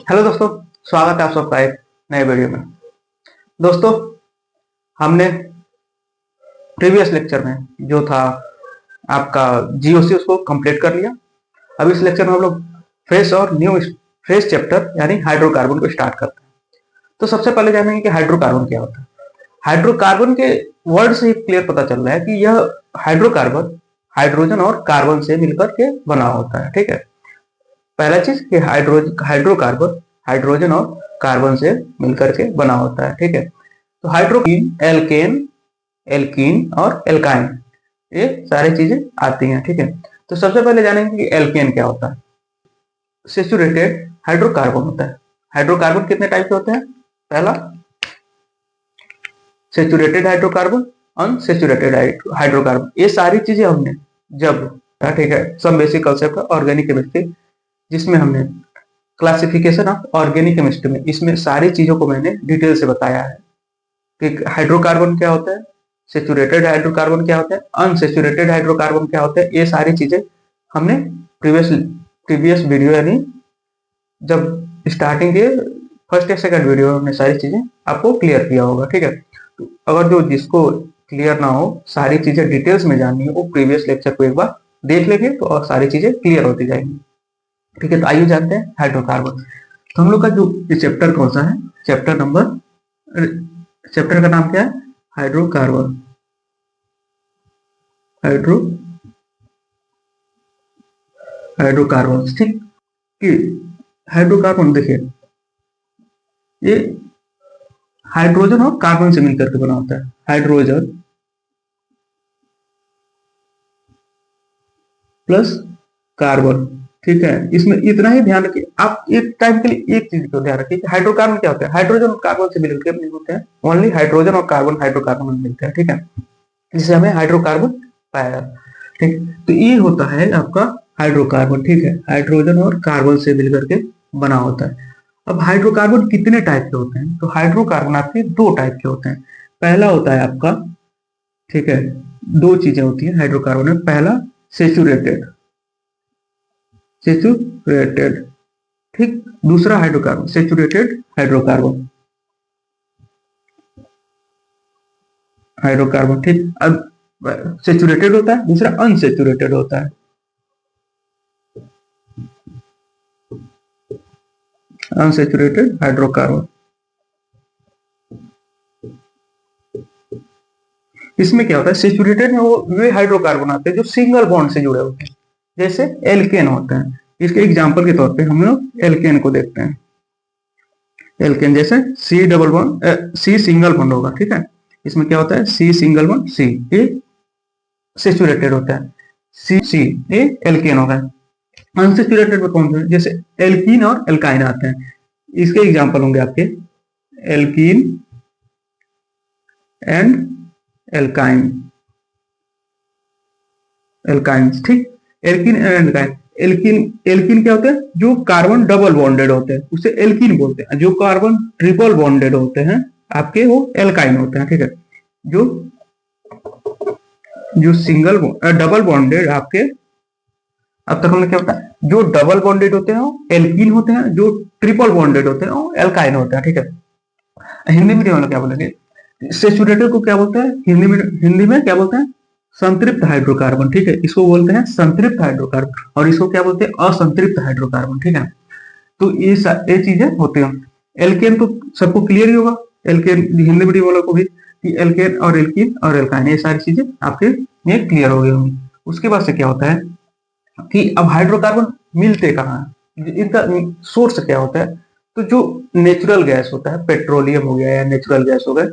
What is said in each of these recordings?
Hello दोस्तों, स्वागत है आप सबका एक नए वीडियो में। दोस्तों, हमने प्रीवियस लेक्चर में जो था आपका जीओसी उसको कंप्लीट कर लिया। अब इस लेक्चर में हम लोग फ्रेश चैप्टर यानी हाइड्रोकार्बन को स्टार्ट करते हैं। तो सबसे पहले जानेंगे कि हाइड्रोकार्बन क्या होता है। हाइड्रोकार्बन के वर्ड से ही क्लियर पता चल रहा है कि यह हाइड्रोकार्बन हाइड्रोजन और कार्बन से मिलकर के बना होता है। ठीक है, पहला चीज कि हाइड्रोकार्बन हाइड्रोजन और कार्बन से मिलकर के बना होता है। ठीक है, तो हाइड्रोकीन, एल्केन, एल्कीन और एल्काइन, ये सारी चीजें आती हैं। ठीक है, तो सबसे पहले जानेंगे कि एल्केन क्या होता है। सेचुरेटेड हाइड्रोकार्बन होता है। हाइड्रोकार्बन कितने टाइप के होते हैं? पहला सेचुरेटेड हाइड्रोकार्बन, अनसेचुरेटेड हाइड्रोकार्बन। ये सारी चीजें हमने जब, ठीक है, सब बेसिक कंसेप्ट ऑर्गेनिक केमिस्ट्री जिसमें हमने क्लासिफिकेशन ऑफ ऑर्गेनिक केमिस्ट्री में इसमें सारी चीजों को मैंने डिटेल से बताया है कि हाइड्रोकार्बन क्या होता है, सेचुरेटेड हाइड्रोकार्बन क्या होता है, अनसेचुरेटेड हाइड्रोकार्बन क्या होता है। ये सारी चीजें हमने प्रीवियस प्रीवियस वीडियो यानी जब स्टार्टिंग के फर्स्ट या सेकंड वीडियो में हमने सारी चीजें आपको क्लियर किया होगा। ठीक है, तो अगर जो जिसको क्लियर ना हो, सारी चीजें डिटेल्स में जाननी है, वो प्रीवियस लेक्चर को एक बार देख लेंगे तो और सारी चीजें क्लियर होती जाएंगी। ठीक है, तो आइए जानते हैं हाइड्रोकार्बन। तो हम लोग का जो चैप्टर कौन सा है? चैप्टर का नाम क्या है? हाइड्रोकार्बन। हाइड्रो हाइड्रोकार्बन, ठीक। कि हाइड्रोकार्बन देखिए, ये हाइड्रोजन और कार्बन से मिलकर के बना होता है। Hydrogen plus carbon. ठीक है, इसमें इतना ही ध्यान रखिए आप एक टाइम के लिए, एक चीज को ध्यान रखिए कि हाइड्रोकार्बन क्या होता है। हाइड्रोजन और कार्बन से मिलकर नहीं होते हैं, ओनली हाइड्रोजन और कार्बन हाइड्रोकार्बन में मिलते हैं। ठीक है, जिसे हमें हाइड्रोकार्बन पाया। ठीक, तो ये होता है आपका हाइड्रोकार्बन। ठीक है, हाइड्रोजन और कार्बन से मिलकर के बना होता है। अब हाइड्रोकार्बन कितने टाइप के होते हैं? तो हाइड्रोकार्बन आपके दो टाइप के होते हैं। पहला होता है आपका, ठीक है, दो चीजें होती हैं हाइड्रोकार्बन में। पहला सेचुरेटेड, सेचुरेटेड, ठीक। दूसरा हाइड्रोकार्बन सेचुरेटेड हाइड्रोकार्बन, हाइड्रोकार्बन, ठीक। अब सेचुरेटेड होता है, दूसरा अनसेचुरेटेड होता है। अनसेचुरेटेड हाइड्रोकार्बन, इसमें क्या होता है? सेचुरेटेड में वो वे हाइड्रोकार्बन आते हैं जो सिंगल बॉन्ड से जुड़े होते हैं, जैसे एल्केन होते हैं। इसके एग्जांपल के तौर पे हम लोग एल्केन को देखते हैं। एल्केन जैसे C double bond, C single bond होगा। ठीक है, इसमें क्या होता है? सी सिंगल बॉन्ड, सी, ये सेचुरेटेड होता है। सी सी, ये एल्केन होगा। अनसेचुरेटेड में कौन सा है? जैसे एल्कीन और एल्काइन आते हैं। इसके एग्जांपल होंगे आपके एल्कीन एंड एल्काइन, एल्काइन, ठीक। Alkene and alkyne, alkene, alkene क्या होता है? जो कार्बन डबल बॉन्डेड होते हैं उसे एल्कीन बोलते हैं। जो कार्बन ट्रिपल बॉन्डेड होते हैं आपके, वो एल्काइन होते हैं। ठीक है, जो जो सिंगल डबल बॉन्डेड आपके, अब तक हमने क्या बताया? जो डबल बॉन्डेड होते हैं वो एल्कीन होते हैं, जो ट्रिपल बॉन्डेड होते हैं वो एल्काइन होते हैं। ठीक है, हिंदी में क्या बोलेंगे? सेचुरेटेड को क्या बोलते हैं हिंदी में क्या बोलते हैं? संतृप्त हाइड्रोकार्बन। ठीक है, इसको बोलते हैं संतृप्त हाइड्रोकार्बन, और इसको क्या बोलते हैं? असंतृप्त हाइड्रोकार्बन। ठीक है, तो ये चीजें होती हैं। एल्केन तो सबको क्लियर ही होगा, एल्केन हिंदी मीडियम वालों को भी, कि एल्केन और एल्कीन और एल्काइन, ये सारी चीजें आपके ये क्लियर हो गई होंगी। उसके बाद से क्या होता है कि अब हाइड्रोकार्बन मिलते कहाँ हैं, इनका सोर्स क्या होता है? तो जो नेचुरल गैस होता है, पेट्रोलियम हो गया या नेचुरल गैस हो गया,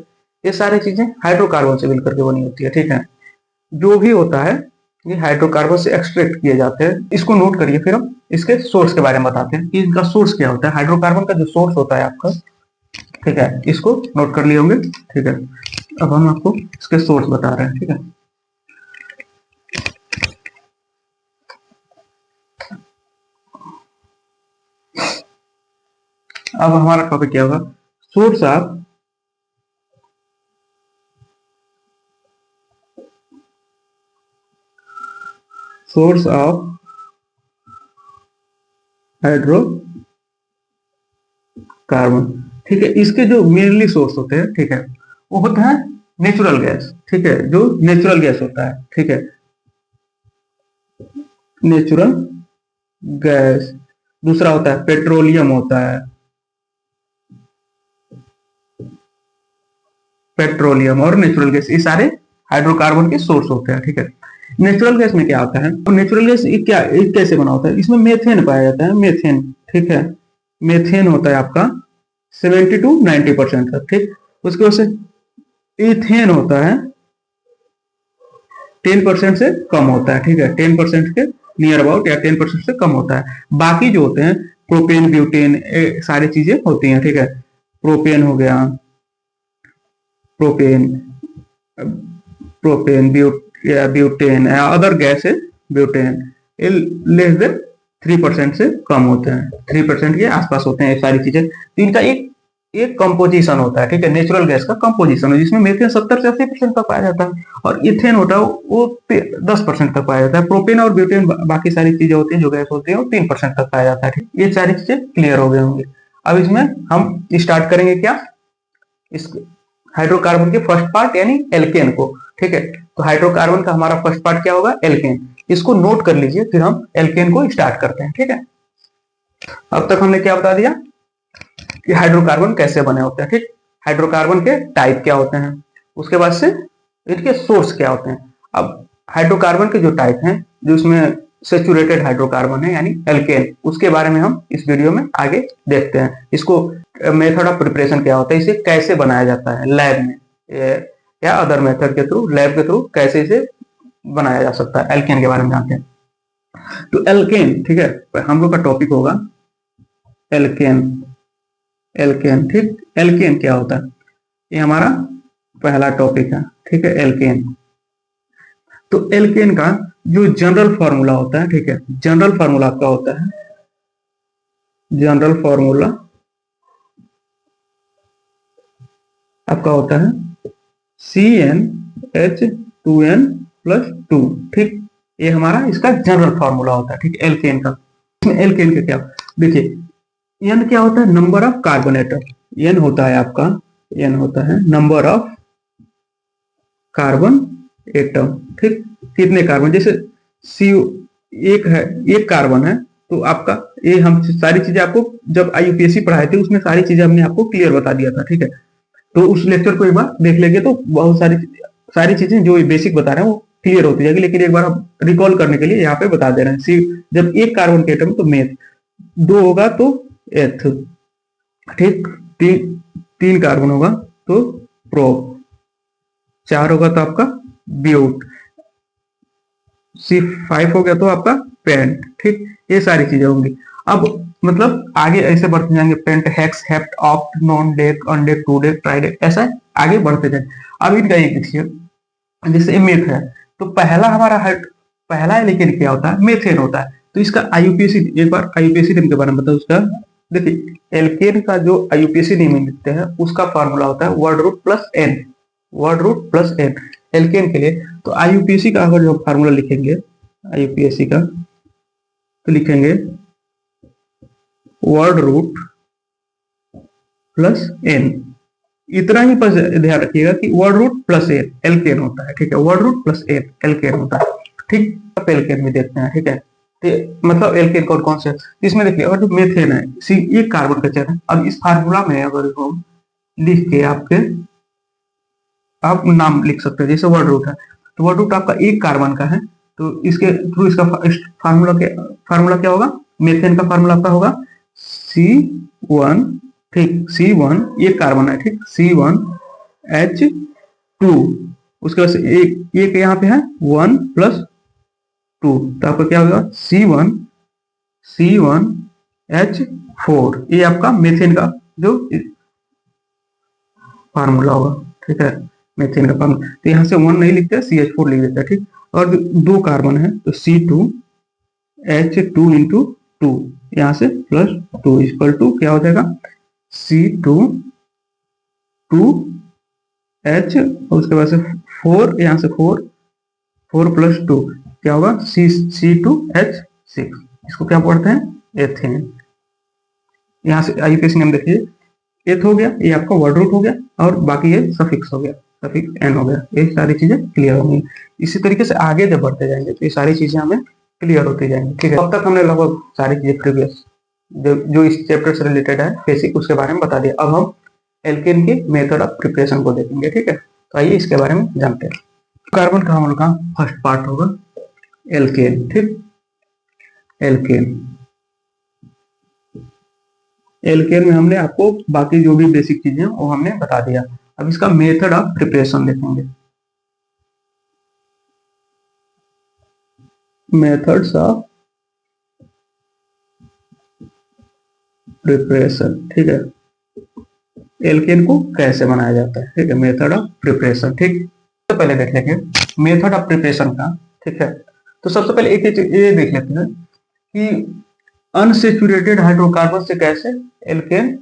ये सारी चीजें हाइड्रोकार्बन से मिलकर के बनी होती है। ठीक है, जो भी होता है ये हाइड्रोकार्बन से एक्सट्रैक्ट किए जाते हैं। इसको नोट करिए, फिर हम इसके सोर्स के बारे में बताते हैं कि इनका सोर्स क्या होता है। हाइड्रोकार्बन का जो सोर्स होता है आपका, ठीक है, इसको नोट कर लिए होंगे। ठीक है, अब हम आपको इसके सोर्स बता रहे हैं। ठीक है, अब हमारा टॉपिक क्या होगा? Source of source of hydrocarbon. Carbon, ठीक है। इसके जो मेनली सोर्स होते हैं, ठीक है, वो होता है नेचुरल गैस, ठीक है, जो नेचुरल गैस होता है, ठीक है, नेचुरल गैस। दूसरा होता है पेट्रोलियम होता है, पेट्रोलियम और नेचुरल गैस, ये सारे हाइड्रोकार्बन के सोर्स होते हैं, ठीक है। नेचुरल गैस में क्या होता है, और नेचुरल गैस ये कैसे बना होता है, इसमें मेथेन पाया जाता है, मेथेन, ठीक है। मेथेन होता है आपका 70 to 90% तक, ठीक। उसके बाद से इथेन होता है 10% से कम होता है, ठीक है, 10% के नियर अबाउट या 10% से कम होता है। बाकी जो होते हैं प्रोपेन, ब्यूटेन, सारी चीजें होती हैं, ठीक है। प्रोपेन हो गया, propane, propane, butane, other gas है, ब्यूटेन, ये लेस देन 3% से कम होते हैं, 3% के आसपास होते हैं ये सारी चीजें। तो इनका एक एक कंपोजिशन होता है, ठीक है, नेचुरल गैस का कंपोजिशन है, जिसमें मेथेन 70 से 80% तक पाया जाता है, और इथेन होता है वो 10% तक पाया जाता है। प्रोपेन और ब्यूटेन बाकी सारी चीजें होती हैं जो गैस होती है वो 3% तक पाया जाता है, ठीक। ये सारी चीजें क्लियर हो गए होंगे। अब इसमें हम स्टार्ट करेंगे क्या, इस हाइड्रोकार्बन के फर्स्ट पार्ट यानी एल्केन को, ठीक है। तो हाइड्रोकार्बन का हमारा फर्स्ट पार्ट क्या होगा, एल्केन। इसको नोट कर लीजिए, फिर हम एल्केन को स्टार्ट करते हैं, ठीक है। अब तक हमने क्या बता दिया कि हाइड्रोकार्बन कैसे बने होते हैं, ठीक। हाइड्रोकार्बन के टाइप क्या होते हैं, उसके बाद से इनके सोर्स क्या होते हैं। अब हाइड्रोकार्बन के जो टाइप हैं, जो इसमें सेचुरेटेड हाइड्रोकार्बन है यानी एल्केन, उसके बारे में हम इस वीडियो में आगे देखते हैं। इसको मेथड ऑफ प्रिपरेशन क्या होता है, इसे कैसे बनाया जाता है लैब में या अदर मेथड के थ्रू, लैब के थ्रू कैसे इसे बनाया जा सकता है, एल्केन के बारे में जानते हैं। तो एल्केन, ठीक है, हम लोग का टॉपिक होगा एल्केन, एल्केन, ठीक। एल्केन क्या होता है, ये हमारा पहला टॉपिक है, ठीक है, एल्केन। तो एल्केन का जो जनरल फॉर्मूला होता है, ठीक है, जनरल फॉर्मूला आपका होता है, जनरल फॉर्मूला आपका होता है CnH2n+2, ठीक। ये हमारा इसका जनरल फॉर्मूला होता है, ठीक, एल्केन का। एल्केन का क्या, देखिए एन क्या होता है, number of carbon atom, n होता है आपका, एन होता है नंबर ऑफ कार्बन एटम, ठीक। कितने कार्बन, जैसे सी एक है, एक कार्बन है, तो आपका ये हम सारी चीजें आपको जब IUPAC पढ़ाए थे उसमें सारी चीजें हमने आपको क्लियर बता दिया था, ठीक है। तो उस लेक्चर को एक बार देख लेंगे तो बहुत सारी चीजें जो बेसिक बता रहे हैं वो क्लियर होती जाएगी, लेकिन एक बार हम रिकॉल करने के लिए यहाँ पे बता दे रहे हैं। सी जब एक कार्बन के एटम तो मेथ, दो होगा तो एथ, ठीक, तीन कार्बन होगा तो प्रोप, चार होगा तो आपका ब्यूट, C5 हो गया तो आपका पेंट, ठीक। ये सारी चीजें होंगी। अब मतलब आगे ऐसे बढ़ते जाएंगे, pent, hex, hept, oct, non dec, undec, dodec, tridec, ऐसा आगे बढ़ते जाए। अब इनका एक देखिए, जैसे मेथ है, तो पहला हमारा पहला एल्केन क्या होता है, मेथेन होता है। तो इसका IUPAC, एक बार IUPAC नेम के बारे में बताओ उसका। देखिए एल्केन का जो IUPAC नेम लिखते हैं उसका फॉर्मूला होता है word root plus ene, word root plus ene alkene के लिए। तो IUPAC का अगर जो फार्मूला लिखेंगे, IUPAC का तो लिखेंगे वर्ड रूट प्लस एन, इतना ही बस ध्यान रखिएगा कि word root plus ene alkene होता है, ठीक है, word root plus ene alkene होता है, ठीक। अब एल्केन में देखते हैं, ठीक है, तो मतलब एल्केन कौन कौन से, इसमें देखिए और जो मेथेन है, एक कार्बन का चेन है। अब इस फार्मूला में अगर हम लिख के आपके आप नाम लिख सकते हैं, जैसे वर्ड रूट है, तो वर्ड रूट आपका एक कार्बन का है, तो इसके थ्रू इसका फार्मूला क्या होगा, मेथेन का फार्मूला आपका होगा C1, ठीक, C1 एक कार्बन है, ठीक, C1H2, उसके बाद से एक यहाँ पे है 1+2, तो आपका क्या होगा C1H4, ये आपका मेथेन का जो फार्मूला होगा, ठीक है, मेथेन का फार्मूला। तो यहाँ से 1 नहीं लिखते, CH4 लिख देते हैं, ठीक। और दो कार्बन है तो C2H2 इंटू 2, यहाँ से +2 इक्वल टू क्या हो जाएगा C2H, और उसके बाद से 4, यहाँ से 4+2 क्या होगा C2H6, इसको क्या पढ़ते हैं, एथेन, यहाँ से आईयूपीएसी नेम देखिए, एथ हो गया, ये आपका वर्ड रूट हो गया, और बाकी ये सफिक्स हो गया, सफिक्स एन हो गया। ये सारी चीजें क्लियर होंगी। इसी तरीके से आगे जब बढ़ते जाएंगे तो ये सारी चीजें हमें क्लियर होती जाएंगी। ठीक है, अब तक हमने लगभग सारी चीजें प्रीवियस जो इस चैप्टर से रिलेटेड है बेसिक उसके बारे में बता दिया। अब हम एल्केन के मेथड ऑफ प्रिपरेशन को देखेंगे। ठीक है, तो आइए इसके बारे में जानते हैं। कार्बन का हम लोग का फर्स्ट पार्ट होगा एल्केन। ठीक, एल्केन, एल्केन में हमने आपको बाकी जो भी बेसिक चीजें वो हमने बता दिया। अब इसका मेथड ऑफ प्रिपरेशन देखेंगे। Methods of preparation. ठीक है, एल्केन को कैसे बनाया जाता है। ठीक है, मेथड ऑफ प्रिपरेशन। ठीक, तो पहले देख लेंगे मेथड ऑफ प्रिपरेशन का। ठीक है, तो सबसे पहले एक ये देख लेते हैं कि अनसेचुरेटेड हाइड्रोकार्बन से कैसे एल्केन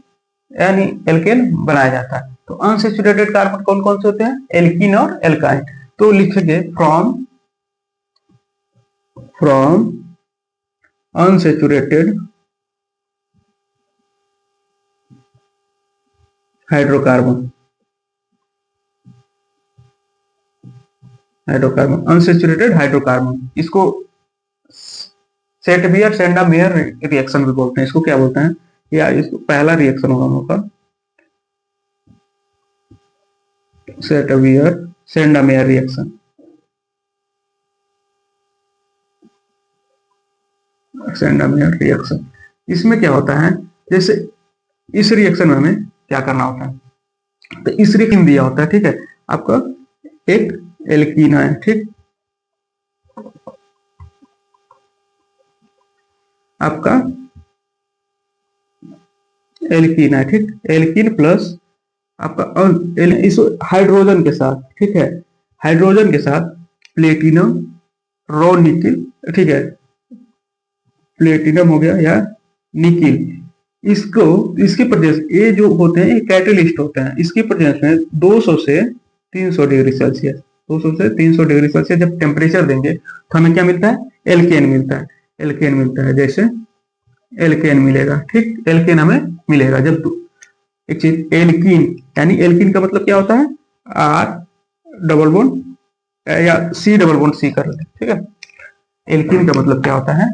यानी एल्केन बनाया जाता है। तो अनसेचुरेटेड कार्बन कौन कौन से होते हैं, एल्कीन और एल्काइन। तो लिखेंगे from unsaturated hydrocarbon, unsaturated hydrocarbon, इसको सेटबियर सेंडामेयर रिएक्शन भी बोलते हैं। इसको क्या बोलते हैं, या इसको पहला रिएक्शन होगा हम लोग का सेटबियर सेंडामेयर रिएक्शन। सेंडामेयर रिएक्शन, इसमें क्या होता है, जैसे इस रिएक्शन में हमें क्या करना होता है, तो इस रिएक्शन दिया होता है। ठीक है, आपका एक एल्कीन है। ठीक, आपका एल्कीन है। ठीक, एल्कीन प्लस आपका इस हाइड्रोजन के साथ। ठीक है, हाइड्रोजन के साथ प्लेटिनम, रो निकिल। ठीक है, प्लेटिनम हो गया या निकिल, इसको इसकी प्रेजेंस, ये जो होते हैं ये कैटलिस्ट होते हैं, इसकी प्रेजेंस में 200 से 300 डिग्री सेल्सियस, 200 से 300 डिग्री सेल्सियस जब टेम्परेचर देंगे तो हमें क्या मिलता है, एल्केन मिलता है। एल्केन मिलता है, जैसे एल्केन मिलेगा। ठीक, एल्केन हमें मिलेगा जब एक चीज एल्कीन, यानी एल्कीन का मतलब क्या होता है, आर डबल बॉन्ड या सी डबल बॉन्ड सी कर लेते। ठीक है, एल्कीन का मतलब क्या होता है,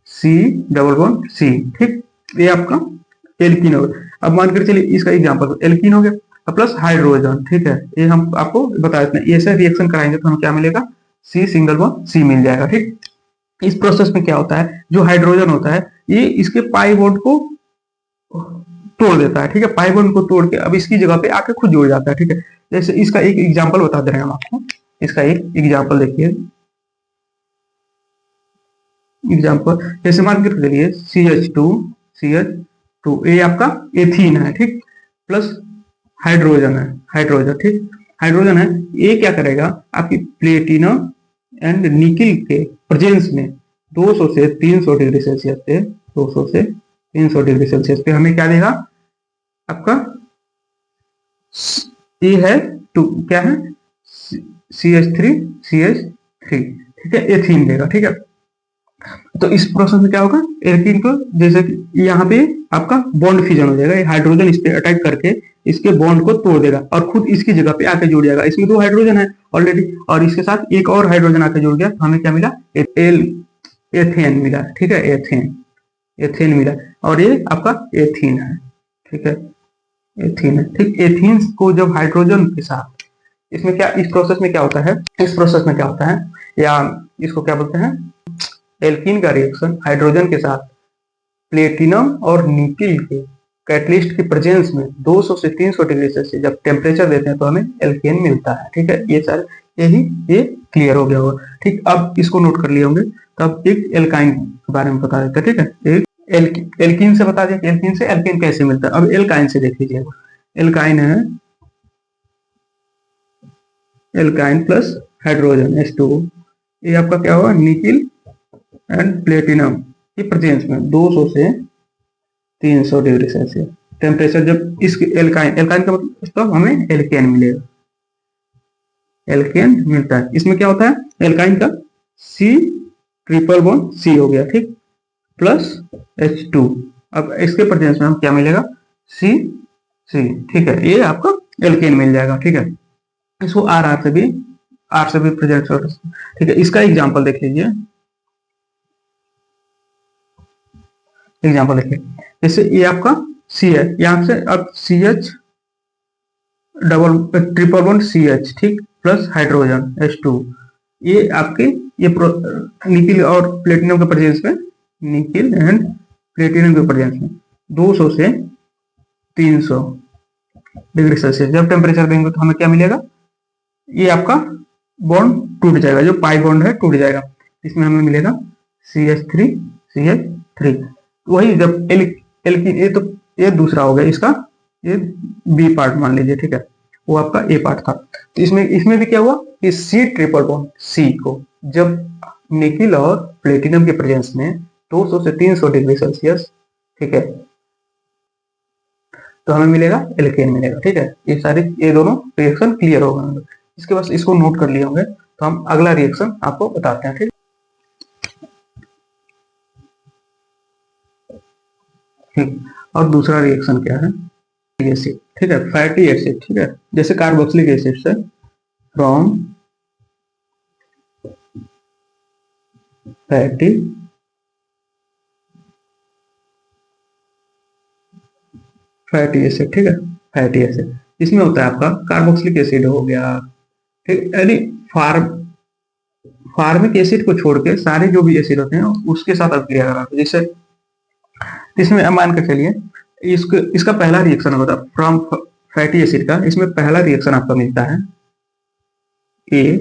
सी डबल बॉन्ड सी। ठीक, ये आपका एल्कीन हो गया। अब मान कर चलिए इसका एग्जांपल एल्कीन हो गया प्लस हाइड्रोजन। ठीक है, ये हम आपको बता देते हैं, ऐसे रिएक्शन कराएंगे तो हमें क्या मिलेगा, सी सिंगल बॉन्ड सी मिल जाएगा। ठीक, इस प्रोसेस में क्या होता है, जो हाइड्रोजन होता है ये इसके पाई बॉन्ड को तोड़ देता है। ठीक है, पाई बॉन्ड को तोड़ के अब इसकी जगह पे आके खुद जुड़ जाता है। ठीक है, जैसे इसका एक एग्जांपल बता दे रहे हैं हम आपको, इसका एक एग्जांपल देखिए। एग्जांपल जैसे मान के चलिए CH2 ये आपका एथीन है। ठीक, प्लस हाइड्रोजन है, हाइड्रोजन। ठीक, हाइड्रोजन है, ये क्या करेगा, आपकी प्लेटिनम एंड निकिल के प्रेजेंस में 200 से 300 डिग्री सेल्सियस पे, 200 से 300 डिग्री सेल्सियस पे हमें क्या देगा, आपका ये है टू, क्या है CH3। ठीक है, एथीन देगा। ठीक है, तो इस प्रोसेस में क्या होगा, एल्कीन को जैसे कि यहाँ पे आपका बॉन्ड फिजन हो जाएगा, ये हाइड्रोजन इस पे अटैक करके इसके बॉन्ड को तोड़ देगा और खुद इसकी जगह पे आके जुड़ जाएगा। इसमें 2 हाइड्रोजन है ऑलरेडी और इसके साथ एक और हाइड्रोजन आके जुड़ गया, तो हमें क्या मिला, एथेन मिला। ठीक है, एथेन मिला और ये आपका एथीन है। ठीक है, एथीन है। ठीक, एथीन को जब हाइड्रोजन के साथ इसमें क्या, इस प्रोसेस में क्या होता है, इस प्रोसेस में क्या होता है, या इसको क्या बोलते हैं, एल्कीन का रिएक्शन हाइड्रोजन के साथ प्लेटिनम और निकिल के कैटलिस्ट की प्रेजेंस में 200 से 300 डिग्री सेल्सियस जब टेम्परेचर देते हैं तो हमें एल्केन मिलता है। ठीक है, ये सारे ये क्लियर हो गया होगा। ठीक, अब इसको नोट कर लिए होंगे, तो अब एक एल्काइन के बारे में बता देते हैं। ठीक है, एक एल्कीन से बता दिया, एल्कीन से एल्केन कैसे मिलता है। अब एल्काइन से देख लीजिए, एल्काइन है एल्काइन प्लस हाइड्रोजन H2, ये आपका क्या होगा, निकिल एंड प्लेटिनम की प्रेजेंस में 200 से 300 डिग्री सेल्सियस टेम्परेचर जब इसके एल्काइन का मतलब तो हमें एल्केन मिलेगा, एल्केन मिलता है। इसमें क्या होता है, एल्काइन का C ट्रिपल बॉन्ड C हो गया। ठीक, प्लस H2 अब इसके प्रेजेंस में हम क्या मिलेगा, सी सी, ठीक है, ये आपका एल्केन मिल जाएगा, ठीक है। इसको आर से भी प्रेजेंट कर, ठीक है। इसका एग्जांपल देख लीजिए, एग्जांपल देखिए, जैसे ये आपका सी है, यहाँ से अब C H double triple one C H, ठीक, प्लस हाइड्रोजन H2, ये आपके ये निकिल और प्लेटिनम के प्रेजेंस में, निकिल एंड प्लेटिनम के प्रेजेंस में 200 से 300 डिग्री सेल्सियस जब टेम्परेचर देंगे तो हमें क्या मिलेगा, ये आपका बॉन्ड टूट जाएगा, जो पाई बॉन्ड है टूट जाएगा, इसमें हमें मिलेगा CH3 वही जब एल की, ये तो ये दूसरा हो गया इसका, ये बी पार्ट मान लीजिए, ठीक है, वो आपका ए पार्ट था। तो इसमें भी क्या हुआ कि सी ट्रिपल बॉन्ड सी को जब निकिल और प्लेटिनम के प्रेजेंस में 200 से 300 डिग्री सेल्सियस, ठीक है, तो हमें मिलेगा एल्केन मिलेगा, ठीक है। ये दोनों रिएक्शन क्लियर हो गए। इसके बाद इसको नोट कर लिए होंगे, तो हम अगला रिएक्शन आपको बताते हैं, ठीक। और दूसरा रिएक्शन क्या है, एसिड, ठीक है, फैटी एसिड, ठीक है, जैसे कार्बोक्सिलिक एसिड से फ्रॉम फैटी एसिड, ठीक है, फैटी एसिड, इसमें होता है आपका कार्बोक्सिलिक एसिड हो गया, ठीक, यानी फार्मिक एसिड को छोड़ के सारे जो भी एसिड होते हैं उसके साथ अब क्रिया कराते हैं। जैसे इसमें मान के चलिए इसका पहला रिएक्शन होता है फ्रॉम फैटी एसिड का, इसमें पहला रिएक्शन आपका मिलता है ए,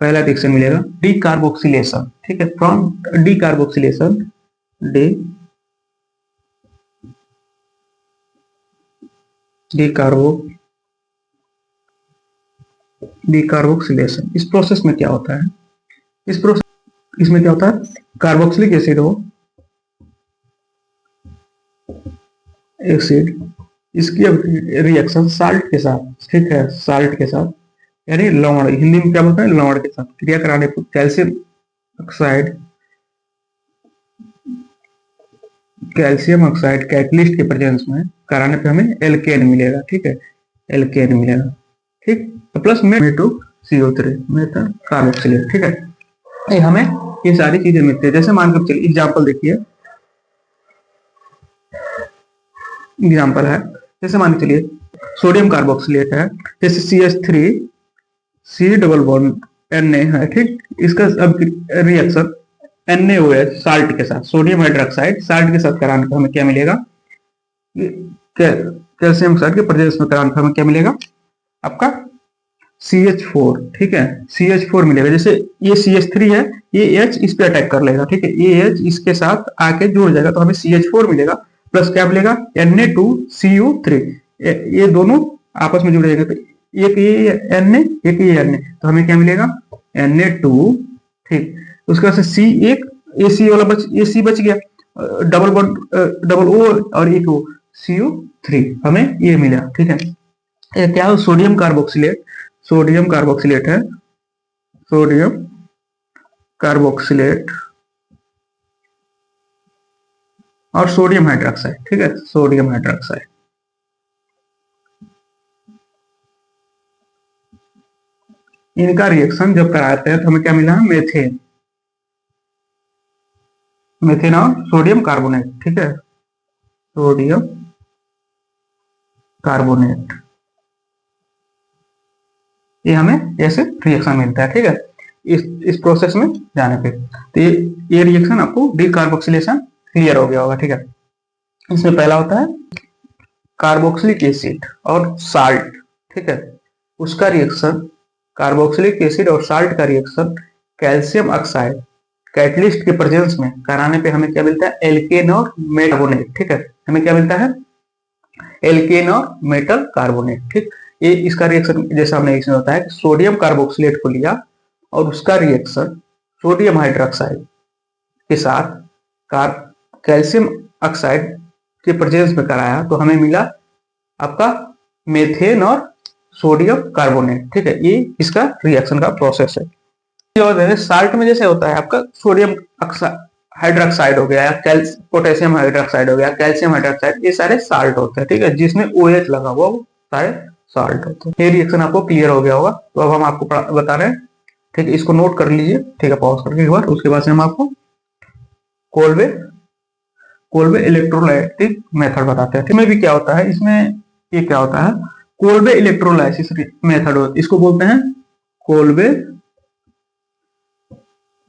पहला रिएक्शन मिलेगा डीकार्बोक्सिलेशन, ठीक है, फ्रॉम डीकार्बोक्सिलेशन डीकार्बोक्सिलेशन। इस प्रोसेस में क्या होता है, इसमें क्या होता है, कार्बोक्सिलिक एसिड इसकी रिएक्शन साल्ट के साथ, ठीक है, साल्ट के साथ, यानी लवण, हिंदी में क्या बोलते हैं, लवण के साथ क्रिया कराने पर कैल्शियम ऑक्साइड कैटलिस्ट के प्रेजेंस में कराने पे हमें एल्केन मिलेगा, ठीक है, एल्केन मिलेगा, ठीक, प्लस CO3 मेटा कार्बोक्सिलेट, ठीक है, ये हमें ये सारी चीजें मिलती है। जैसे मानकर चलिए एग्जाम्पल देखिए, एग्जाम्पल है, जैसे मान के चलिए सोडियम कार्बोक्सिलेट है, जैसे CH3 C double bond Na है, ठीक, इसका अब रिएक्शन NaOH साल्ट के साथ, सोडियम हाइड्रोक्साइड साल्ट के साथ कराने पर हमें क्या मिलेगा, कैल्शियम ऑक्साइड के प्रेजेंस में कराने पर हमें क्या मिलेगा, आपका CH4, ठीक है, CH4 मिलेगा। जैसे ये CH3 है, ये H इस पे अटैक कर लेगा, ठीक है, ये H इसके साथ आके जुड़ जाएगा तो हमें CH4 मिलेगा, प्लस क्या मिलेगा Na2CU3, ये दोनों आपस में जुड़ जाएंगे, तो एक ये Na एक ये Na, तो हमें क्या मिलेगा Na2, ठीक, उसके बाद से C एक AC वाला ये C बच गया, डबल O और एक O CU3, हमें ये मिला, ठीक है। ये क्या है, सोडियम कार्बोक्सिलेट है, सोडियम कार्बोक्सिलेट और सोडियम हाइड्रोक्साइड, ठीक है, सोडियम हाइड्रोक्साइड, इनका रिएक्शन जब कराते हैं तो हमें क्या मिला है, मेथेन और सोडियम कार्बोनेट, ठीक है, सोडियम कार्बोनेट, ये हमें ऐसे रिएक्शन मिलता है, ठीक है, इस प्रोसेस में जाने पे, तो ये रिएक्शन आपको डीकार्बोक्सिलेशन क्लियर हो गया होगा, ठीक है। इसमें पहला होता है कार्बोक्सिलिक एसिड और साल्ट, ठीक है, उसका रिएक्शन, कार्बोक्सिलिक एसिड और साल्ट का रिएक्शन कैल्शियम ऑक्साइड कैटलिस्ट के प्रेजेंस में कराने पे हमें क्या मिलता है, एल्केन और मेटल कार्बोनेट, ठीक है, हमें क्या मिलता है, एल्केन और मेटल कार्बोनेट, ठीक। ये इसका रिएक्शन जैसा हमने इसमें होता है, सोडियम कार्बोक्सिलेट को लिया और उसका रिएक्शन सोडियम हाइड्रोक्साइड के साथ कैल्शियम ऑक्साइड के प्रेजेंस में कराया तो हमें मिला आपका मेथेन और सोडियम कार्बोनेट, ठीक है, ये इसका रिएक्शन का प्रोसेस है। और साल्ट में जैसे होता है आपका सोडियम हाइड्रोक्साइड हो गया, पोटेशियम हाइड्रोक्साइड हो गया, कैल्शियम हाइड्रोक्साइड, ये सारे साल्ट होते हैं, ठीक है, जिसमें OH लगा हुआ वो सारे साल्ट होते हैं। ये रिएक्शन आपको क्लियर हो गया होगा। तो अब हम आपको बता रहे हैं, ठीक है, इसको नोट कर लीजिए, ठीक है, पॉज करके एक बार, उसके बाद से हम आपको कोलबे कोलबे इलेक्ट्रोलाइटिक मेथड बताते हैं। इसमें भी क्या होता है, इसमें ये क्या होता है, कोलबे इलेक्ट्रोलाइसिस मेथड, इसको बोलते हैं कोलबे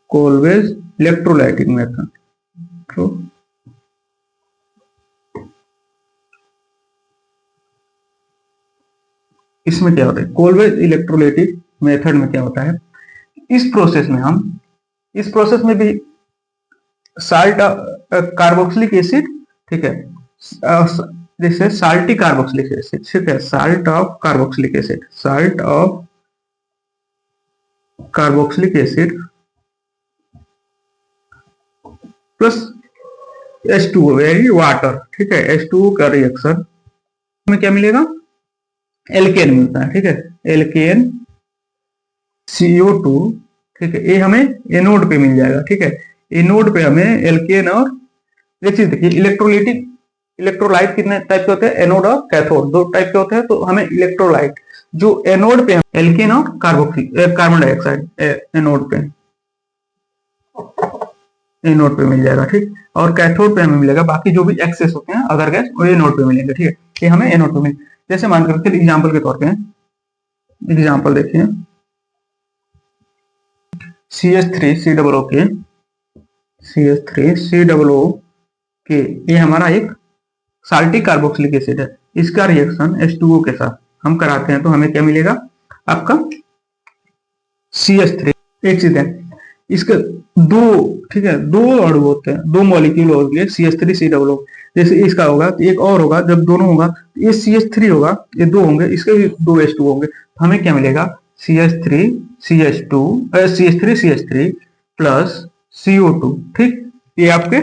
कोलबे इलेक्ट्रोलाइटिक मेथड। तो इसमें क्या होता है, कोलबे इलेक्ट्रोलाइटिक मेथड में क्या होता है, इस प्रोसेस में भी साल्ट कार्बोक्सिलिक एसिड, ठीक है, जैसे साल्टी कार्बोक्सिलिक एसिड, ठीक है, salt of carboxylic acid plus H2O यानी वाटर, ठीक है, H2O का रिएक्शन में क्या मिलेगा, एल्केन मिलता है, ठीक है, एल्केन CO2, ठीक है, ये हमें एनोड पे मिल जाएगा, ठीक है, एनोड पे हमें एल्केन, और एक चीज देखिए, इलेक्ट्रोलाइट कितने टाइप के होते हैं, एनोड और कैथोड, दो टाइप के होते हैं। तो हमें इलेक्ट्रोलाइट जो एनोड पे एल्केन और कार्बन डाइऑक्साइड एनोड पे मिल जाएगा, ठीक, और कैथोड पे हमें मिलेगा बाकी जो भी एक्सेस होते हैं अदर गैस, वो एनोड पे मिलेंगे, ठीक है, ये हमें एनोड पे मिले। जैसे मान कर एग्जाम्पल के तौर पे एग्जाम्पल देखिए, CH3COO के, ये हमारा एक साल्टी कार्बोक्सिलिक एसिड है, इसका रिएक्शन H2O के साथ हम कराते हैं तो हमें क्या मिलेगा, आपका CH3। एक चीज है, इसके दो, ठीक है, दो अणु होते हैं, दो मॉलिक्यूल हो गए CH3COO। जैसे इसका होगा तो एक और होगा, जब दोनों होगा ये CH3 होगा, ये दो होंगे, इसके भी दो H2 होंगे, तो हमें क्या मिलेगा, CH3 प्लस CO2, ठीक, ये आपके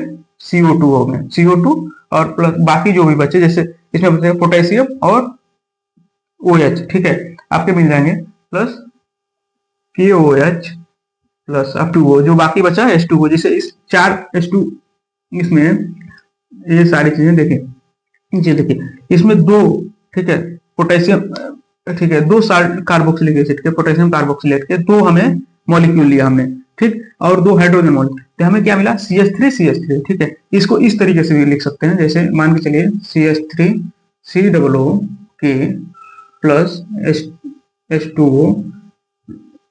CO2 हो गए, CO2 और प्लस बाकी जो भी बचे, जैसे इसमें बचेगा पोटेशियम और OH, ठीक है, आपके मिल जाएंगे प्लस KOH प्लस H2O, जो बाकी बचा है H2O, जैसे इस चार H2 इसमें ये सारी चीजें देखें, ये देखिए इसमें दो, ठीक है, पोटेशियम, ठीक है, दो साल्ट कार्बोक्सिलिक एसिड के, पोटेशियम कार्बोक्सिलेट के दो हमें मॉलिक्यूल लिया हमने, ठीक, और दो हाइड्रोजन मॉलिक्यूल, तो हमें क्या मिला, CH3, ठीक है। इसको इस तरीके से भी लिख सकते हैं, जैसे मान के चलिए CH3COO के प्लस H2O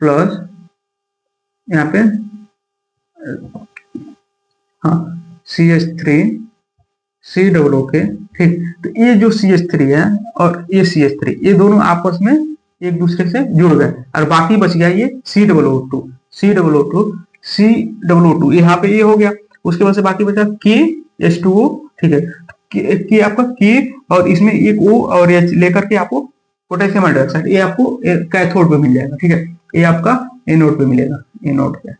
प्लस यहाँ पे हाँ CH3COO के, ठीक, तो ये जो CH3 है और ये CH3, ये दोनों आपस में एक दूसरे से जुड़ गए, और बाकी बच गया ये COO2 यहाँ पे ये हो गया, उसके बाद से बाकी बचा KH2O, ठीक है, के आपका K, और इसमें एक O और H लेकर के आपको पोटेशियम हाइड्रोक्साइड, ये आपको कैथोड पे मिल जाएगा, ठीक है, ये आपका एनोड पे मिलेगा, एनोड पे,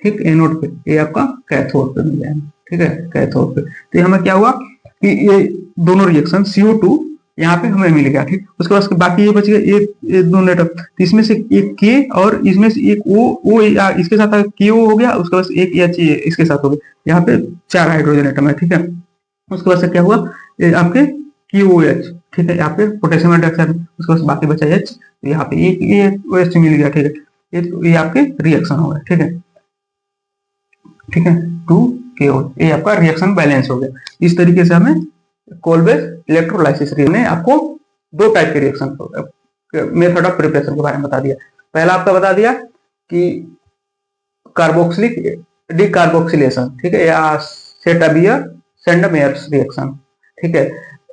ठीक, एनोड पे, ये आपका कैथोड पे मिल जाएगा, ठीक है, कैथोड पे। तो हमें क्या हुआ कि ये दोनों रिएक्शन CO2 यहाँ पे हमें मिल गया, ठीक, उसके बाद बाकी ये बच गया ये दोनों एटम, तो इसमें से एक K और इसमें से एक O इसके साथ KO हो गया, उसके बाद एक H इसके साथ हो गया, यहाँ पे 4 हाइड्रोजन एटम है, ठीक है। उसके बाद से क्या हुआ, आपके QOH, ठीक है, यहाँ पे पोटेशियम हाइड्रोक्साइड, उसके बाद बाकी बचा H, यहाँ पे एक OH मिल गया, ठीक है, ये आपके रिएक्शन हो गया, ठीक है, ठीक है, 2KO, ये आपका रिएक्शन बैलेंस हो गया। इस तरीके से हमें कोलबेस इलेक्ट्रोलाइसिस ने आपको दो टाइप के रिएक्शन मेथड ऑफ प्रिपरेशन के बारे में बता दिया। पहला आपका बता दिया कि कार्बोक्सिलिक डिकार्बोक्सिलेशन, ठीक है, या सेटाबियर सेंडमेयर्स रिएक्शन, ठीक है,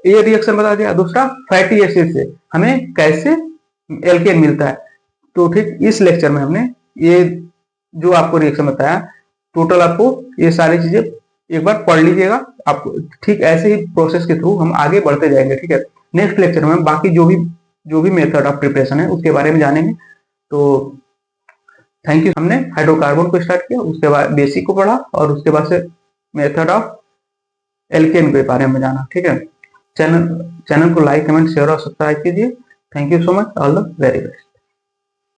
ये रिएक्शन बता दिया। दूसरा फैटी एसिड से हमें कैसे एल्केन मिलता है, तो ठीक इस लेक्चर में हमने ये जो आपको रिएक्शन बताया, टोटल आपको ये सारी चीजें एक बार पढ़ लीजिएगा, आपको ठीक ऐसे ही प्रोसेस के थ्रू हम आगे बढ़ते जाएंगे, ठीक है। नेक्स्ट लेक्चर में बाकी जो भी मेथड ऑफ प्रिपरेशन है उसके बारे में जानेंगे। तो थैंक यू। हमने हाइड्रोकार्बन को स्टार्ट किया, उसके बाद बेसिक को पढ़ा, और उसके बाद से मेथड ऑफ एल्केन के बारे में जाना, ठीक है। चैनल को लाइक, कमेंट, शेयर और सब्सक्राइब कीजिए। Thank you so much, all the very best.